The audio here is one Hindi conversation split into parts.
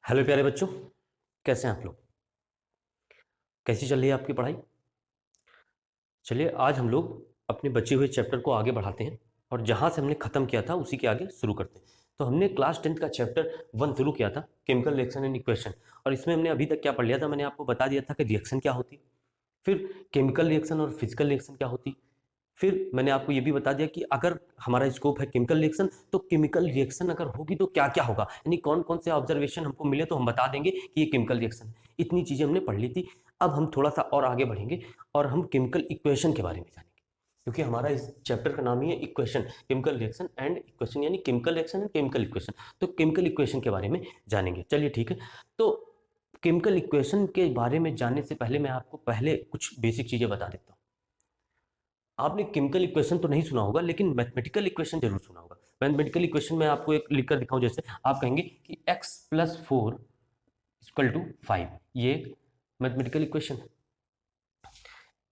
हेलो प्यारे बच्चों, कैसे हैं आप लोग? कैसी चल रही है आपकी पढ़ाई? चलिए आज हम लोग अपने बचे हुए चैप्टर को आगे बढ़ाते हैं और जहाँ से हमने ख़त्म किया था उसी के आगे शुरू करते हैं। तो हमने क्लास 10th का चैप्टर 1 शुरू किया था, केमिकल रिएक्शन एंड इक्वेशन। और इसमें हमने अभी तक क्या पढ़ लिया था? मैंने आपको बता दिया था कि रिएक्शन क्या होती है, फिर केमिकल रिएक्शन और फिजिकल रिएक्शन क्या होती है। फिर मैंने आपको ये भी बता दिया कि अगर हमारा स्कोप है केमिकल रिएक्शन, तो केमिकल रिएक्शन अगर होगी तो क्या क्या होगा, यानी कौन कौन से ऑब्जर्वेशन हमको मिले तो हम बता देंगे कि ये केमिकल रिएक्शन है। इतनी चीजें हमने पढ़ ली थी। अब हम थोड़ा सा और आगे बढ़ेंगे और हम केमिकल इक्वेशन के बारे में जानेंगे, क्योंकि हमारा इस चैप्टर का नाम ही है equation, chemical reaction and equation, यानी chemical reaction and chemical equation. तो केमिकल इक्वेशन के बारे में जानेंगे। चलिए ठीक है। तो केमिकल इक्वेशन के बारे में जानने से पहले मैं आपको पहले कुछ बेसिक चीजें बता देता हूँ। आपने केमिकल इक्वेशन तो नहीं सुना होगा, लेकिन मैथमेटिकल इक्वेशन जरूर सुना होगा। मैथमेटिकल इक्वेशन में आपको एक लिख कर दिखाऊं, जैसे आप कहेंगे कि x+4 इक्वल टू 5, ये एक मैथमेटिकल इक्वेशन है।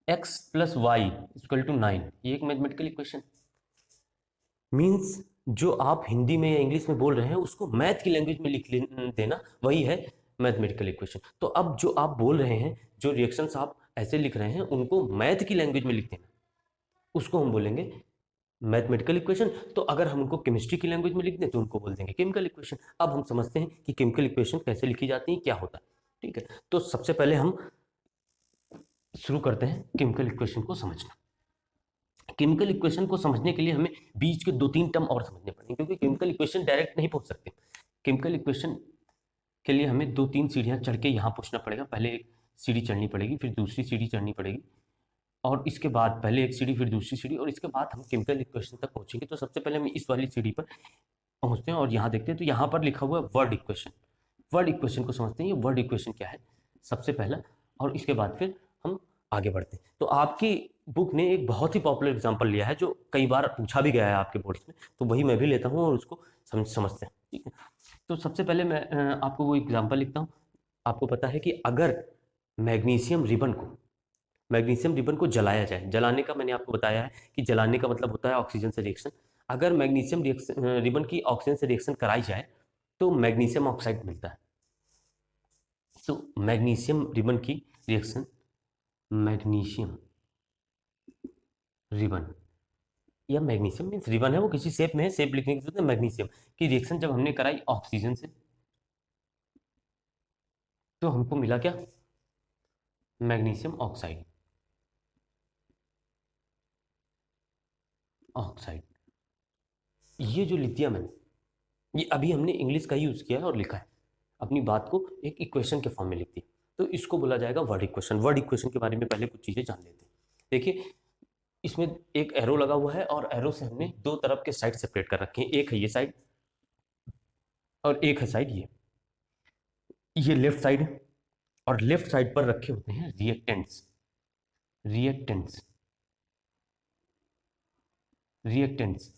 x+y इक्वल टू 9, ये एक मैथमेटिकल इक्वेशन। मीन्स जो आप हिंदी में या इंग्लिश में बोल रहे हैं उसको मैथ की लैंग्वेज में लिख देना, वही है मैथमेटिकल इक्वेशन। तो अब जो आप बोल रहे हैं, जो रिएक्शंस आप ऐसे लिख रहे हैं, उनको मैथ की लैंग्वेज में लिख देना, उसको हम बोलेंगे मैथमेटिकल इक्वेशन। तो अगर हम उनको केमिस्ट्री की लैंग्वेज में लिख दें तो उनको बोल देंगे केमिकल इक्वेशन। अब हम समझते हैं कि केमिकल इक्वेशन कैसे लिखी जाती है, क्या होता है। ठीक है, तो सबसे पहले हम शुरू करते हैं केमिकल इक्वेशन को समझना। केमिकल इक्वेशन को समझने के लिए हमें बीच के 2-3 टर्म और समझने पड़ेंगे, क्योंकि केमिकल इक्वेशन डायरेक्ट नहीं पहुंच सकते। केमिकल इक्वेशन के लिए हमें 2-3 सीढ़ियां चढ़ के यहाँ पूछना पड़ेगा। पहले एक सीढ़ी चढ़नी पड़ेगी, फिर दूसरी सीढ़ी चढ़नी पड़ेगी, और इसके बाद पहले एक सीढ़ी फिर दूसरी सीढ़ी, और इसके बाद हम केमिकल इक्वेशन तक पहुंचेंगे। तो सबसे पहले हम इस वाली सीढ़ी पर पहुंचते हैं और यहाँ देखते हैं। तो यहाँ पर लिखा हुआ है वर्ड इक्वेशन। वर्ड इक्वेशन को समझते हैं, ये वर्ड इक्वेशन क्या है सबसे पहला, और इसके बाद फिर हम आगे बढ़ते हैं। तो आपकी बुक ने एक बहुत ही पॉपुलर एग्जांपल लिया है जो कई बार पूछा भी गया है आपके बोर्ड्स में, तो वही मैं भी लेता हूँ और उसको समझते हैं। ठीक है, तो सबसे पहले मैं आपको वो एग्जांपल लिखता हूँ। आपको पता है कि अगर मैग्नीशियम रिबन को मैग्नीशियम रिबन को जलाया जाए, जलाने का मैंने आपको बताया है कि जलाने का मतलब होता है ऑक्सीजन से रिएक्शन। अगर मैग्नीशियम रिबन की ऑक्सीजन से रिएक्शन कराई जाए तो मैग्नीशियम ऑक्साइड मिलता है। तो मैग्नीशियम रिबन की रिएक्शन, मैग्नीशियम रिबन, या मैग्नीशियम मीन्स रिबन है, वो किसी शेप में है, शेप लिखने की जरूरत है। मैग्नीशियम की रिएक्शन जब हमने कराई ऑक्सीजन से, तो हमको मिला क्या? Magnesium oxide. ऑक्साइड, ये जो लिख दिया मैंने, ये अभी हमने इंग्लिश का ही यूज किया है और लिखा है, अपनी बात को एक इक्वेशन के फॉर्म में लिख दी। तो इसको बोला जाएगा वर्ड इक्वेशन। वर्ड इक्वेशन के बारे में पहले कुछ चीजें जान लेते हैं। देखिए, इसमें एक एरो लगा हुआ है और एरो से हमने दो तरफ के साइड सेपरेट कर रखे हैं। एक है ये साइड और एक है साइड ये लेफ्ट साइड है। और लेफ्ट साइड पर रखे होते हैं रिएक्टेंट्स। Reactants, reactants.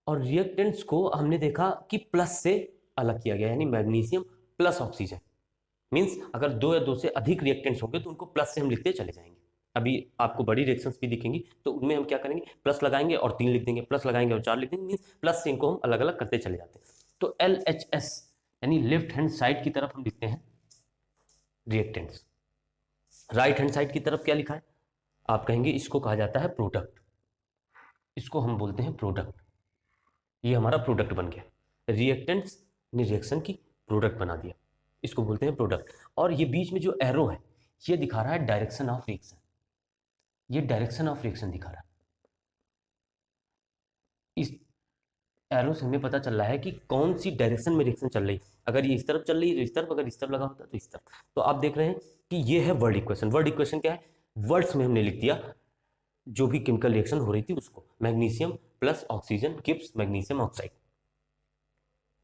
और रिएक्टेंट्स को हमने देखा कि प्लस से अलग किया गया, यानी मैग्नीशियम प्लस ऑक्सीजन। मीन्स अगर दो या दो से अधिक रिएक्टेंट्स होंगे तो उनको प्लस से हम लिखते चले जाएंगे। अभी आपको बड़ी रिएक्शंस भी दिखेंगी तो उनमें हम क्या करेंगे, प्लस लगाएंगे और 3 लिख देंगे, प्लस लगाएंगे और 4 लिख देंगे। मीन्स प्लस से इनको हम अलग अलग करते चले जाते हैं। तो LHS यानी लेफ्ट हैंड साइड की तरफ हम लिखते हैं रिएक्टेंट्स। राइट हैंड साइड की तरफ क्या लिखा है? आप कहेंगे इसको कहा जाता है प्रोडक्ट। इसको हम बोलते हैं प्रोडक्ट। ये हमारा प्रोडक्ट बन गया। रिएक्टेंट्स ने रिएक्शन की प्रोडक्ट बना दिया, इसको बोलते हैं प्रोडक्ट। और ये बीच में जो एरो है, ये दिखा रहा है डायरेक्शन ऑफ रिएक्शन। ये डायरेक्शन ऑफ रिएक्शन दिखा रहा है। इस एरो से हमें पता चल रहा है कि कौन सी डायरेक्शन में रिएक्शन चल रही है। अगर ये इस तरफ चल रही है तो इस तरफ, अगर इस तरफ लगा होता तो इस तरफ। तो आप देख रहे हैं कि ये है वर्ड इक्वेशन। वर्ड इक्वेशन क्या है? वर्ड्स में हमने लिख दिया जो भी केमिकल रिएक्शन हो रही थी उसको, magnesium plus oxygen gives magnesium oxide.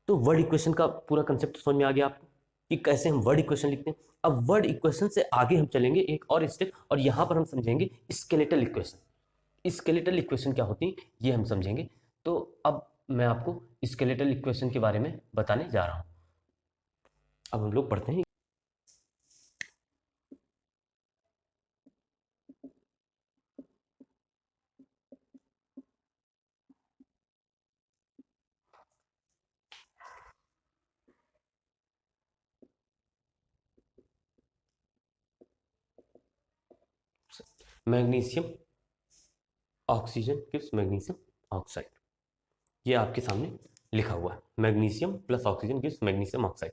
तो वर्ड इक्वेशन का पूरा कंसेप्ट समझ में आ गया आपको कि कैसे हम वर्ड इक्वेशन लिखते हैं। अब वर्ड इक्वेशन से आगे हम चलेंगे एक और स्टेप, और यहां पर हम समझेंगे स्केलेटल इक्वेशन। स्केलेटल इक्वेशन क्या होती है ये हम समझेंगे। तो अब मैं आपको स्केलेटल इक्वेशन के बारे में बताने जा रहा हूं। अब हम लोग पढ़ते हैं। Magnesium oxygen gives magnesium oxide. ये आपके सामने लिखा हुआ है, magnesium plus oxygen gives magnesium oxide.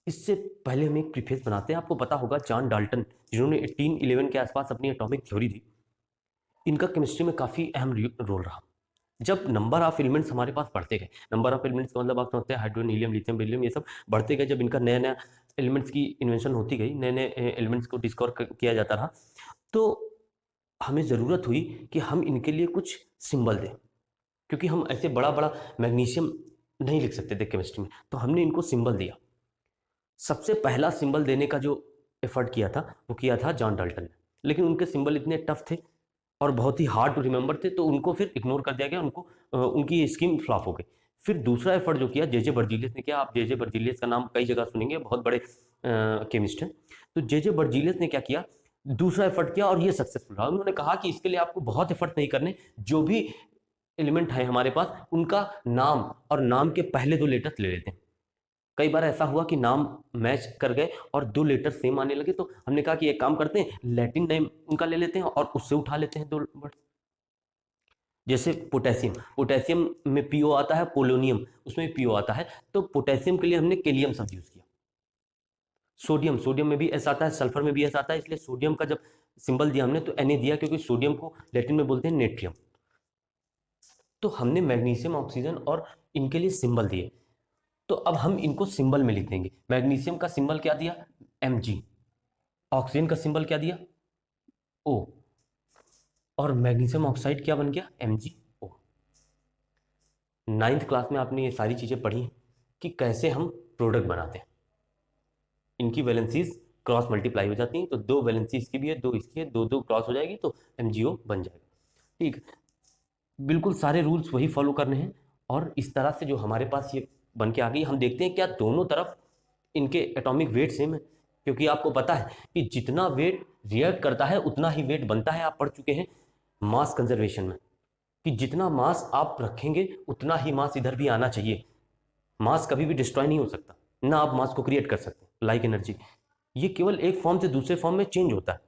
इससे पहले हम एक प्रीफेस बनाते हैं। आपको पता होगा जॉन डाल्टन, जिन्होंने 1811 के आसपास अपनी एटॉमिक थ्योरी दी, इनका केमिस्ट्री में काफ़ी अहम रोल रहा। जब नंबर ऑफ एलिमेंट्स हमारे पास बढ़ते गए, नंबर ऑफ एलिमेंट्स का मतलब आप समझते हैं हाइड्रोजन, हीलियम, लिथियम, बेरिलियम, ये सब बढ़ते गए, जब इनका नया नया एलिमेंट्स की इन्वेंशन होती गई, नए नए एलिमेंट्स को डिस्कवर किया जाता रहा, तो हमें ज़रूरत हुई कि हम इनके लिए कुछ सिंबल दें, क्योंकि हम ऐसे बड़ा बड़ा मैग्नीशियम नहीं लिख सकते थे केमिस्ट्री में, तो हमने इनको सिंबल दिया। सबसे पहला सिंबल देने का जो एफर्ट किया था वो किया था जॉन डाल्टन ने, लेकिन उनके सिंबल इतने टफ थे और बहुत ही हार्ड टू रिमेंबर थे, तो उनको फिर इग्नोर कर दिया गया, उनकी ये स्कीम फ्लॉप हो गई। फिर दूसरा एफर्ट जो किया जे बर्जीलियस ने किया। आप जे बर्जीलियस का नाम कई जगह सुनेंगे, बहुत बड़े केमिस्ट हैं। तो जे बर्जीलियस ने क्या किया, दूसरा एफर्ट किया और ये सक्सेसफुल रहा। उन्होंने कहा कि इसके लिए आपको बहुत एफर्ट नहीं करने, जो भी एलिमेंट है हमारे पास उनका नाम और नाम के पहले 2 लेटर्स ले लेते हैं। कई बार ऐसा हुआ कि नाम मैच कर गए और 2 लेटर सेम आने लगे, तो हमने कहा कि एक काम करते हैं, लैटिन नेम उनका ले लेते हैं और उससे उठा लेते हैं 2 वर्ड। जैसे पोटेशियम, पोटेशियम में पीओ आता है, पोलोनियम उसमें भी पीओ आता है, तो पोटेशियम के लिए हमने केलियम शब्द यूज किया। सोडियम, सोडियम में भी ऐसा आता है, सल्फर में भी ऐसा आता है, इसलिए सोडियम का जब सिंबल दिया हमने तो Na दिया, क्योंकि सोडियम को लैटिन में बोलते हैं नेट्रियम। तो हमने मैग्नीशियम, ऑक्सीजन और इनके लिए सिंबल दिए। तो अब हम इनको सिंबल में लिख देंगे। मैग्नीशियम का सिंबल क्या दिया, Mg। ऑक्सीजन का सिंबल क्या दिया, O। और मैग्नीशियम ऑक्साइड क्या बन गया, MgO। 9th क्लास में आपने ये सारी चीज़ें पढ़ी हैं कि कैसे हम प्रोडक्ट बनाते हैं। इनकी वैलेंसीज क्रॉस मल्टीप्लाई हो जाती हैं, तो 2 वैलेंसी इसकी भी है, 2 इसकी है, 2 2 क्रॉस हो जाएगी तो MgO बन जाएगा। ठीक, बिल्कुल सारे रूल्स वही फॉलो करने हैं और इस तरह से जो हमारे पास ये बन के आ गई। हम देखते हैं क्या दोनों तरफ इनके एटॉमिक वेट सेम है, क्योंकि आपको पता है कि जितना वेट रिएक्ट करता है उतना ही वेट बनता है। आप पढ़ चुके हैं मास कंजर्वेशन में कि जितना मास आप रखेंगे उतना ही मास इधर भी आना चाहिए। मास कभी भी डिस्ट्रॉय नहीं हो सकता, ना आप मास को क्रिएट कर सकते, लाइक एनर्जी ये केवल एक फॉर्म से दूसरे फॉर्म में चेंज होता है।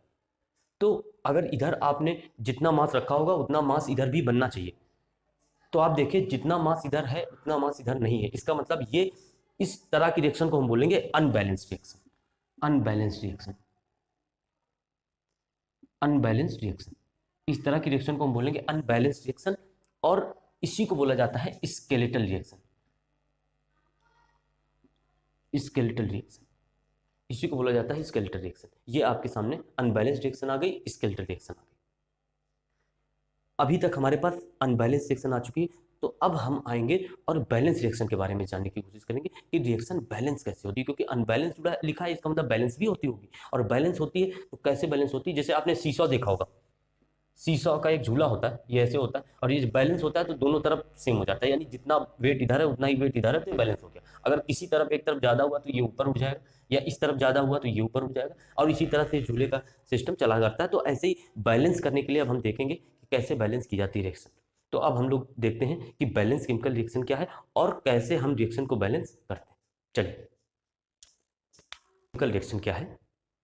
तो अगर इधर आपने जितना मास रखा होगा उतना मास इधर भी बनना चाहिए। तो आप देखिए जितना मास इधर है उतना मास इधर नहीं है, इसका मतलब ये इस तरह की रिएक्शन को हम बोलेंगे unbalanced reaction. Unbalanced reaction, unbalanced reaction, इस तरह की रिएक्शन को हम बोलेंगे अनबैलेंस्ड रिएक्शन। और इसी को बोला जाता है स्केलेटल रिएक्शन। स्केलेटल रिएक्शन, इसी को बोला जाता है स्केलेटल रिएक्शन। ये आपके सामने अनबैलेंस्ड रिएक्शन आ गई, स्केलेटल रिएक्शन आ गई। अभी तक हमारे पास अनबैलेंस रिएक्शन आ चुकी है, तो अब हम आएंगे और बैलेंस रिएक्शन के बारे में जानने की कोशिश करेंगे कि रिएक्शन बैलेंस कैसे होती है, क्योंकि अनबैलेंस जुड़ा लिखा है, इसका मतलब बैलेंस भी होती होगी। और बैलेंस होती है तो कैसे बैलेंस होती है, जैसे आपने सीसॉ देखा होगा, सीसॉ का एक झूला होता है, ये ऐसे होता है और ये बैलेंस होता है तो दोनों तरफ सेम हो जाता है, यानी जितना वेट इधर है उतना ही वेट इधर है, तो बैलेंस हो गया। अगर किसी तरफ एक तरफ ज़्यादा हुआ तो ये ऊपर उठ जाएगा, या इस तरफ ज़्यादा हुआ तो ये ऊपर उठ जाएगा, और इसी तरह से झूले का सिस्टम चला करता है। तो ऐसे ही बैलेंस करने के लिए अब हम देखेंगे कि कैसे बैलेंस की जाती है रिएक्शन। तो अब हम लोग देखते हैं कि बैलेंस केमिकल रिएक्शन क्या है और कैसे हम रिएक्शन को बैलेंस करते हैं। चलिए, केमिकल रिएक्शन क्या है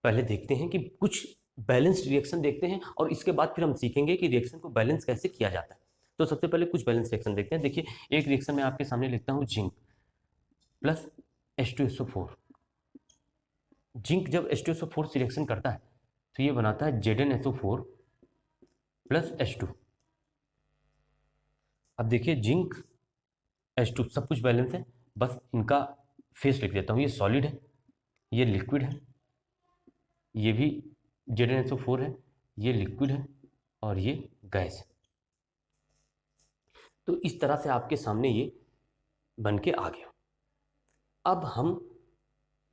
पहले देखते हैं, कि कुछ बैलेंस्ड रिएक्शन देखते हैं और इसके बाद फिर हम सीखेंगे कि रिएक्शन को बैलेंस कैसे किया जाता है। तो सबसे पहले कुछ बैलेंस रिएक्शन देखते हैं। देखिए, एक रिएक्शन में आपके सामने लिखता हूँ जिंक प्लस H2SO4। जिंक जब H2SO4 से रिएक्शन करता है तो ये बनाता है ZnSO4 प्लस H2। अब देखिए, जिंक H2 सब कुछ बैलेंस है, बस इनका फेस लिख देता हूँ। ये सॉलिड है, ये लिक्विड है, ये भी ZnSO4 है, ये लिक्विड है और ये गैस है। तो इस तरह से आपके सामने ये बन के आ गया। अब हम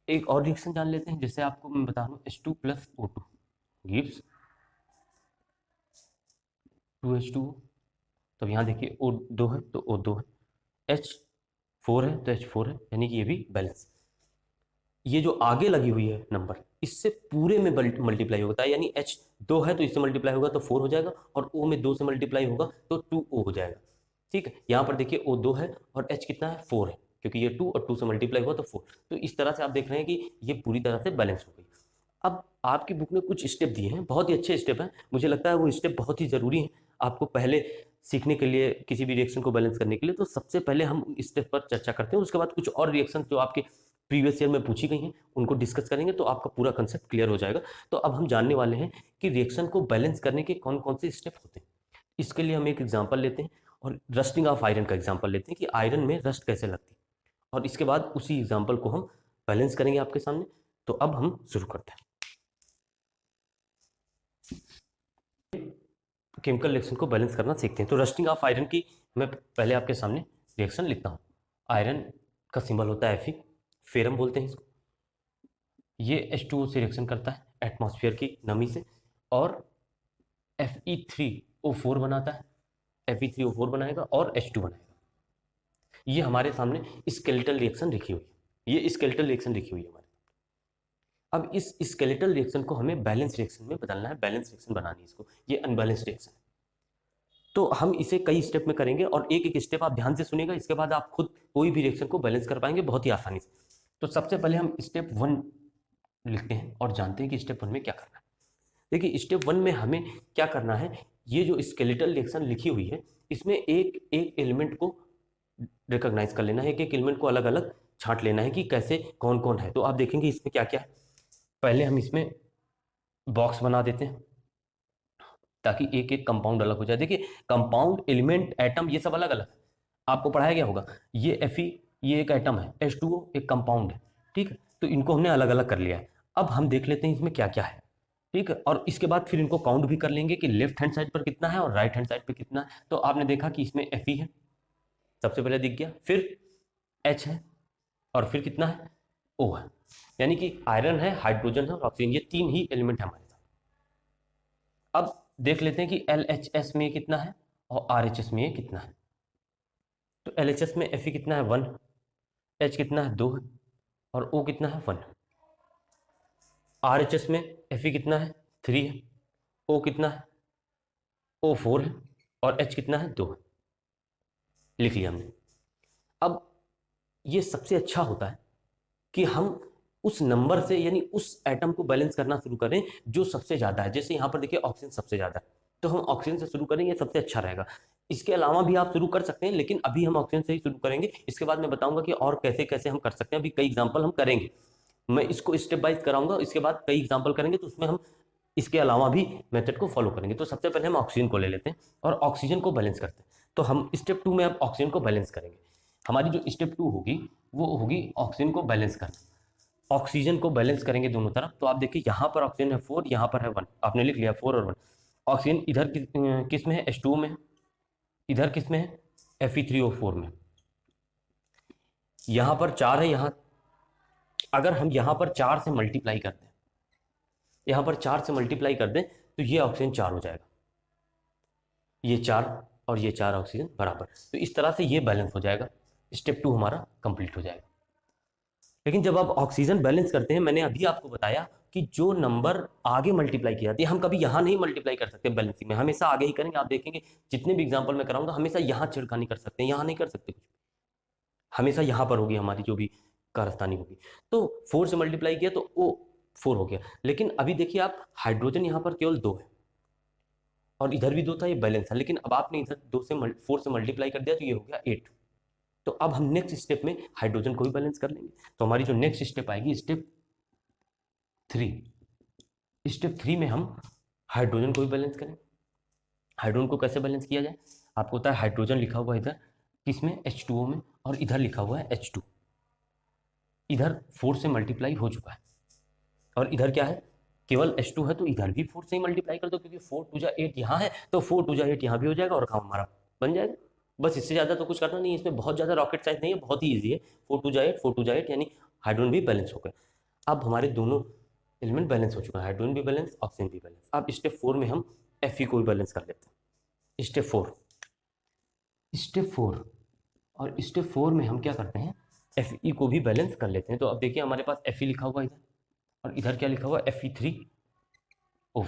एक और रिएक्शन जान लेते हैं, जैसे आपको मैं बता रहा हूँ H2 plus O2 gives 2H2O। तो यहाँ देखिए O2 है तो O2 है, H4 है तो H4 है, यानी कि ये भी बैलेंस। ये जो आगे लगी हुई है नंबर, इससे पूरे में मल्टीप्लाई होता है, यानी H2 है तो इससे मल्टीप्लाई होगा तो 4 हो जाएगा, और O में 2 से मल्टीप्लाई होगा तो 2O हो जाएगा। ठीक है, यहाँ पर देखिए O2 है और H कितना है, 4 है, क्योंकि ये 2 और 2 से मल्टीप्लाई हुआ तो 4। तो इस तरह से आप देख रहे हैं कि ये पूरी तरह से बैलेंस हो गई। अब आपकी बुक में कुछ स्टेप दिए हैं, बहुत ही अच्छे स्टेप हैं, मुझे लगता है वो स्टेप बहुत ही ज़रूरी हैं आपको पहले सीखने के लिए, किसी भी रिएक्शन को बैलेंस करने के लिए। तो सबसे पहले हम उन स्टेप पर चर्चा करते हैं, उसके बाद कुछ और रिएक्शन जो आपके प्रीवियस ईयर में पूछी गई हैं उनको डिस्कस करेंगे, तो आपका पूरा कंसेप्ट क्लियर हो जाएगा। तो अब हम जानने वाले हैं कि रिएक्शन को बैलेंस करने के कौन कौन से स्टेप होते हैं। इसके लिए हम एक एग्जाम्पल लेते हैं और रस्टिंग ऑफ आयरन का एग्जाम्पल लेते हैं कि आयरन में रस्ट कैसे लगती है, और इसके बाद उसी एग्जाम्पल को हम बैलेंस करेंगे आपके सामने। तो अब हम शुरू करते हैं। केमिकल रिएक्शन को बैलेंस करना सीखते हैं। तो रस्टिंग ऑफ आयरन की मैं पहले आपके सामने रिएक्शन लिखता हूँ। आयरन का सिंबल होता है Fe, फेरम बोलते हैं इसको। ये H2O से रिएक्शन करता है एटमॉस्फेयर की नमी से, और Fe3O4 बनाता है, Fe3O4 बनाएगा और H2 बनाएगा। ये हमारे सामने स्केलेटल रिएक्शन लिखी हुई है, ये स्केलेटल रिएक्शन लिखी हुई है हमारे। अब इस स्केलेटल रिएक्शन को हमें बैलेंस रिएक्शन में बदलना है, बैलेंस रिएक्शन बनानी है इसको, ये अनबैलेंस रिएक्शन है। तो हम इसे कई स्टेप में करेंगे और एक एक स्टेप आप ध्यान से सुनिएगा, इसके बाद आप खुद कोई भी रिएक्शन को बैलेंस कर पाएंगे बहुत ही आसानी से। तो सबसे पहले हम स्टेप 1 लिखते हैं और जानते हैं कि स्टेप 1 में क्या करना है। देखिए स्टेप 1 में हमें क्या करना है, ये जो स्केलेटल रिएक्शन लिखी हुई है इसमें एक एक एलिमेंट को रिकॉग्नाइज कर लेना है, एक एक एलिमेंट को अलग अलग छांट लेना है कि कैसे कौन कौन है। तो आप देखेंगे इसमें क्या क्या है। पहले हम इसमें बॉक्स बना देते हैं ताकि एक एक कंपाउंड अलग हो जाए। देखिए कंपाउंड, एलिमेंट, एटम ये सब अलग अलग आपको पढ़ाया गया होगा। ये Fe ये एक एटम है, H2O एक कंपाउंड है, ठीक है। तो इनको हमने अलग अलग कर लिया है। अब हम देख लेते हैं इसमें क्या क्या है, ठीक है। और इसके बाद फिर इनको काउंट भी कर लेंगे कि लेफ्ट हैंड साइड पर कितना है और राइट हैंड साइड पर कितना है। तो आपने देखा कि इसमें Fe है, सबसे पहले दिख गया, फिर H है, और फिर कितना है, O है। यानी कि आयरन है, हाइड्रोजन है और ऑक्सीजन, ये तीन ही एलिमेंट है हमारे साथ। अब देख लेते हैं कि LHS में कितना है और RHS में कितना है। तो LHS में Fe कितना है 1, H कितना है 2 है, और O कितना है 1। RHS में Fe कितना है 3 है, O कितना है, O 4 है, और H कितना है 2 है। लिख लिया हमने। अब ये सबसे अच्छा होता है कि हम उस नंबर से, यानी उस एटम को बैलेंस करना शुरू करें जो सबसे ज़्यादा है। जैसे यहाँ पर देखिए ऑक्सीजन सबसे ज़्यादा है, तो हम ऑक्सीजन से शुरू करेंगे, सबसे अच्छा रहेगा। इसके अलावा भी आप शुरू कर सकते हैं, लेकिन अभी हम ऑक्सीजन से ही शुरू करेंगे। इसके बाद मैं बताऊंगा कि और कैसे कैसे हम कर सकते हैं, अभी कई एग्जाम्पल हम करेंगे, मैं इसको स्टेप वाइज कराऊंगा, इसके बाद कई एग्जाम्पल करेंगे तो उसमें हम इसके अलावा भी मेथड को फॉलो करेंगे। तो सबसे पहले हम ऑक्सीजन को ले लेते हैं और ऑक्सीजन को बैलेंस करते हैं। तो हम स्टेप 2 में अब ऑक्सीजन को बैलेंस करेंगे। हमारी जो स्टेप 2 होगी वो होगी ऑक्सीजन को बैलेंस करना। ऑक्सीजन को बैलेंस करेंगे दोनों तरफ। तो आप देखिए यहाँ पर ऑक्सीजन है 4, यहाँ पर है 1, आपने लिख लिया 4 और 1। ऑक्सीजन इधर किस में है, H2O में, इधर किस में है, Fe3O4 में। यहाँ पर 4 है, यहाँ अगर हम यहाँ पर 4 से मल्टीप्लाई कर दें, यहाँ पर 4 से मल्टीप्लाई कर दें तो ये ऑक्सीजन 4 हो जाएगा, ये 4 और ये 4 ऑक्सीजन बराबर। तो इस तरह से ये बैलेंस हो जाएगा, स्टेप 2 हमारा कंप्लीट हो जाएगा। लेकिन जब आप ऑक्सीजन बैलेंस करते हैं, मैंने अभी आपको बताया कि जो नंबर आगे मल्टीप्लाई की जाती है, हम कभी यहाँ नहीं मल्टीप्लाई कर सकते बैलेंसिंग में, हमेशा आगे ही करेंगे। आप देखेंगे जितने भी एग्जाम्पल मैं कराऊंगा हमेशा यहाँ छिड़खानी कर सकते हैं, यहाँ नहीं कर सकते कुछ, हमेशा यहाँ पर होगी हमारी जो भी कारस्तानी होगी। तो 4 से मल्टीप्लाई किया तो वो 4 हो गया। लेकिन अभी देखिए आप, हाइड्रोजन यहाँ पर केवल 2 है और इधर भी 2 था, ये बैलेंस था। लेकिन अब आपने इधर 4 से मल्टीप्लाई कर दिया तो ये हो गया 8। तो अब हम नेक्स्ट स्टेप में हाइड्रोजन को भी बैलेंस कर लेंगे। तो हमारी जो नेक्स्ट स्टेप आएगी स्टेप 3। स्टेप 3 में हम हाइड्रोजन को भी बैलेंस करेंगे। हाइड्रोजन को कैसे बैलेंस किया जाए, आपको पता है हाइड्रोजन लिखा हुआ है इधर किसमें, H2O में, और इधर लिखा हुआ है H2। इधर 4 से मल्टीप्लाई हो चुका है और इधर क्या है, केवल H2 है, तो इधर भी 4 से ही मल्टीप्लाई कर दो, क्योंकि 4 2 जा 8 यहाँ है, तो 4 2 जा 8 यहाँ भी हो जाएगा और काम हमारा बन जाएगा। बस इससे ज़्यादा तो कुछ करना नहीं है, इसमें बहुत ज़्यादा रॉकेट साइंस नहीं है, बहुत ही ईजी है। 4 2 जा 8, 4 2 जा 8, यानी हाइड्रोजन भी बैलेंस हो गया। अब हमारे दोनों एलिमेंट बैलेंस हो चुका है, हाइड्रोजन भी बैलेंस, ऑक्सीजन भी बैलेंस। अब स्टेप 4 में हम Fe को भी बैलेंस कर लेते हैं। स्टेप 4 और स्टेप 4 में हम क्या करते हैं, Fe को भी बैलेंस कर लेते हैं। तो अब देखिए हमारे पास Fe लिखा हुआ है इधर, और इधर क्या लिखा हुआ है, Fe3O4।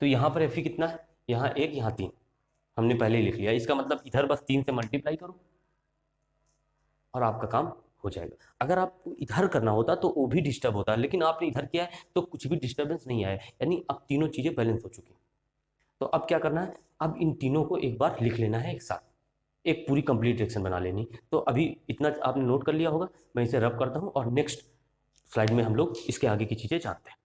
तो यहाँ पर Fe कितना है, यहाँ 1, यहाँ 3, हमने पहले ही लिख लिया। इसका मतलब इधर बस 3 से मल्टीप्लाई करो और आपका काम हो जाएगा। अगर आपको इधर करना होता तो वो भी डिस्टर्ब होता, लेकिन आपने इधर किया है तो कुछ भी डिस्टर्बेंस नहीं आया, यानी अब तीनों चीज़ें बैलेंस हो चुकी हैं। तो अब क्या करना है, अब इन तीनों को एक बार लिख लेना है एक साथ, एक पूरी कंप्लीट रिएक्शन बना लेनी। तो अभी इतना आपने नोट कर लिया होगा, मैं इसे रब करता हूँ और नेक्स्ट स्लाइड में हम लोग इसके आगे की चीज़ें जानते हैं।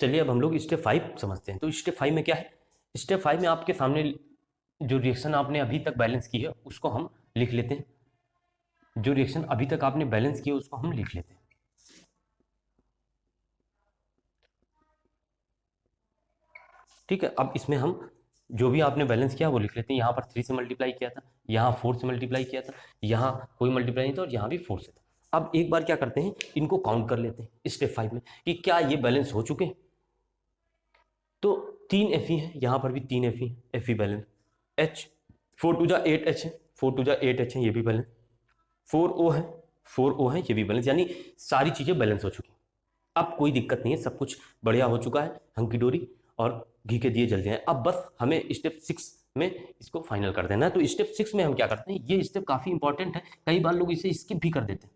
चलिए अब हम लोग स्टेप 5 समझते हैं। तो स्टेप 5 में क्या है, स्टेप 5 में आपके सामने जो रिएक्शन आपने अभी तक बैलेंस की है उसको हम लिख लेते हैं। जो रिएक्शन अभी तक आपने बैलेंस की है उसको हम लिख लेते हैं। ठीक है, अब इसमें हम जो भी आपने बैलेंस किया वो लिख लेते हैं। यहाँ पर 3 से मल्टीप्लाई किया था, यहाँ 4 से मल्टीप्लाई किया था, यहाँ कोई मल्टीप्लाई नहीं था और यहाँ भी 4 से था। अब एक बार क्या करते हैं, इनको काउंट कर लेते हैं स्टेप 5 में कि क्या ये बैलेंस हो चुके हैं। तो 3 Fe है, यहाँ पर भी 3 Fe है, Fe बैलेंस। H 4 टू जा 8H है, 4 टू जा 8H है, ये भी बैलेंस। 4O है, 4O है, ये भी बैलेंस। यानी सारी चीज़ें बैलेंस हो चुकी हैं। अब कोई दिक्कत नहीं है, सब कुछ बढ़िया हो चुका है, हंकी डोरी और घी के दिए जल जाए। अब बस हमें स्टेप 6 में इसको फाइनल कर देना है। तो स्टेप 6 में हम क्या करते हैं, ये स्टेप काफ़ी इंपॉर्टेंट है, कई बार लोग इसे स्किप भी कर देते हैं,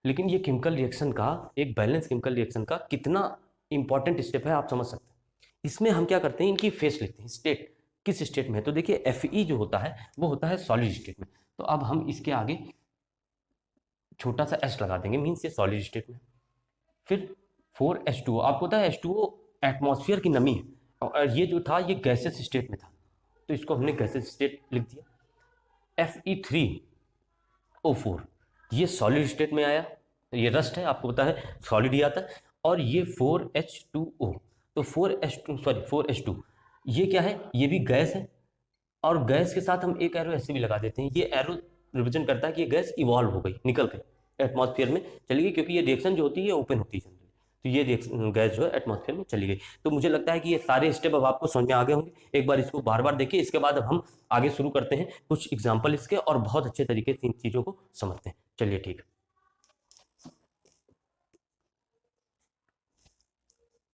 लेकिन ये केमिकल रिएक्शन का, एक बैलेंस केमिकल रिएक्शन का कितना इंपॉर्टेंट स्टेप है आप समझ सकते हैं। इसमें हम क्या करते हैं, इनकी फेस लिखते हैं, स्टेट किस स्टेट में है। तो देखिए Fe जो होता है वो होता है सॉलिड स्टेट में। तो अब हम इसके आगे छोटा सा S लगा देंगे, मीन्स ये सॉलिड स्टेट में। फिर 4H2O, आपको पता है H2O एटमॉस्फेयर की नमी है, और ये जो था ये गैसेस स्टेट में था, तो इसको हमने गैसेस स्टेट लिख दिया। Fe3O4 ये सॉलिड स्टेट में आया, ये रस्ट है, आपको पता है सॉलिड ही आता है। और ये 4H2O, तो 4H2 ये क्या है, ये भी गैस है, और गैस के साथ हम एक एरो ऐसे भी लगा देते हैं, ये एरो रिप्रेजेंट करता है कि ये गैस इवॉल्व हो गई, निकल गई, एटमॉस्फेयर में चली गई, क्योंकि ये रिएक्शन जो होती है ओपन होती है, तो ये गैस जो है एटमॉस्फेयर में चली गई। तो मुझे लगता है कि ये सारे स्टेप अब आपको समझ में आ गए होंगे। एक बार इसको बार बार देखिए, इसके बाद अब हम आगे शुरू करते हैं कुछ एग्जाम्पल इसके, और बहुत अच्छे तरीके से इन चीज़ों को समझते हैं। चलिए ठीक है।